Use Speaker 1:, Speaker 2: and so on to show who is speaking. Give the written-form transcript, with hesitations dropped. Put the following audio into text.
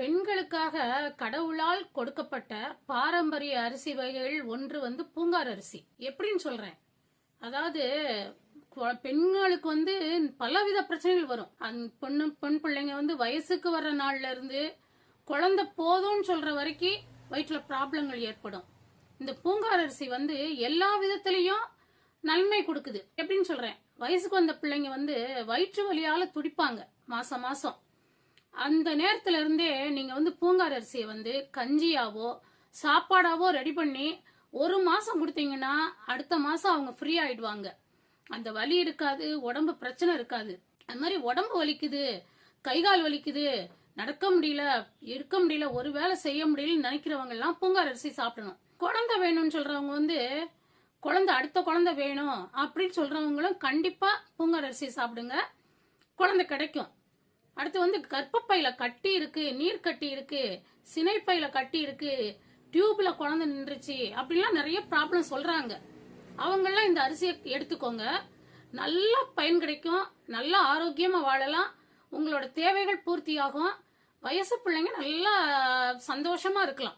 Speaker 1: பெண்களுக்காக கடவுளால் கொடுக்கப்பட்ட பாரம்பரிய அரிசி வகைகள் ஒன்று பூங்கார் அரிசி. எப்படின்னு சொல்றேன். அதாவது பெண்களுக்கு பலவித பிரச்சனைகள் வரும். அந்த பெண் பிள்ளைங்க வயசுக்கு வர்ற நாள்ல இருந்து குழந்தை போதும்னு சொல்ற வரைக்கும் வயிற்றுல ப்ராப்ளங்கள் ஏற்படும். இந்த பூங்கார் அரிசி எல்லா விதத்திலையும் நன்மை கொடுக்குது. எப்படின்னு சொல்றேன். வயசுக்கு வந்த பிள்ளைங்க வயிற்று வலியால துடிப்பாங்க மாசம் மாசம். அந்த நேரத்துல இருந்தே நீங்க பூங்கார் அரிசியை கஞ்சியாவோ சாப்பாடாவோ ரெடி பண்ணி ஒரு மாசம் கொடுத்தீங்கன்னா அடுத்த மாசம் அவங்க ஃப்ரீ ஆயிடுவாங்க. அந்த வலி இருக்காது, உடம்பு பிரச்சனை இருக்காது. அது மாதிரி உடம்பு வலிக்குது, கைகால் வலிக்குது, நடக்க முடியல, இருக்க முடியல, ஒரு வேலை செய்ய முடியலன்னு நினைக்கிறவங்க எல்லாம் பூங்கார் அரிசி சாப்பிடணும். குழந்தை வேணும்னு சொல்றவங்க குழந்தை அடுத்த குழந்தை வேணும் அப்படின்னு சொல்றவங்களும் கண்டிப்பா பூங்கார் அரிசி சாப்பிடுங்க, குழந்தை கிடைக்கும். அடுத்து கர்ப்பப்பையில கட்டி இருக்கு, நீர் கட்டி இருக்கு, சினைப்பையில கட்டி இருக்கு, டியூப்ல குழந்தை நின்றுச்சு அப்படின்லாம் நிறைய ப்ராப்ளம் சொல்றாங்க. அவங்கெல்லாம் இந்த அரிசியை எடுத்துக்கோங்க. நல்ல பயன் கிடைக்கும், நல்ல ஆரோக்கியமா வாழலாம், உங்களோட தேவைகள் பூர்த்தியாகும், வயசு பிள்ளைங்க நல்லா சந்தோஷமா இருக்கலாம்.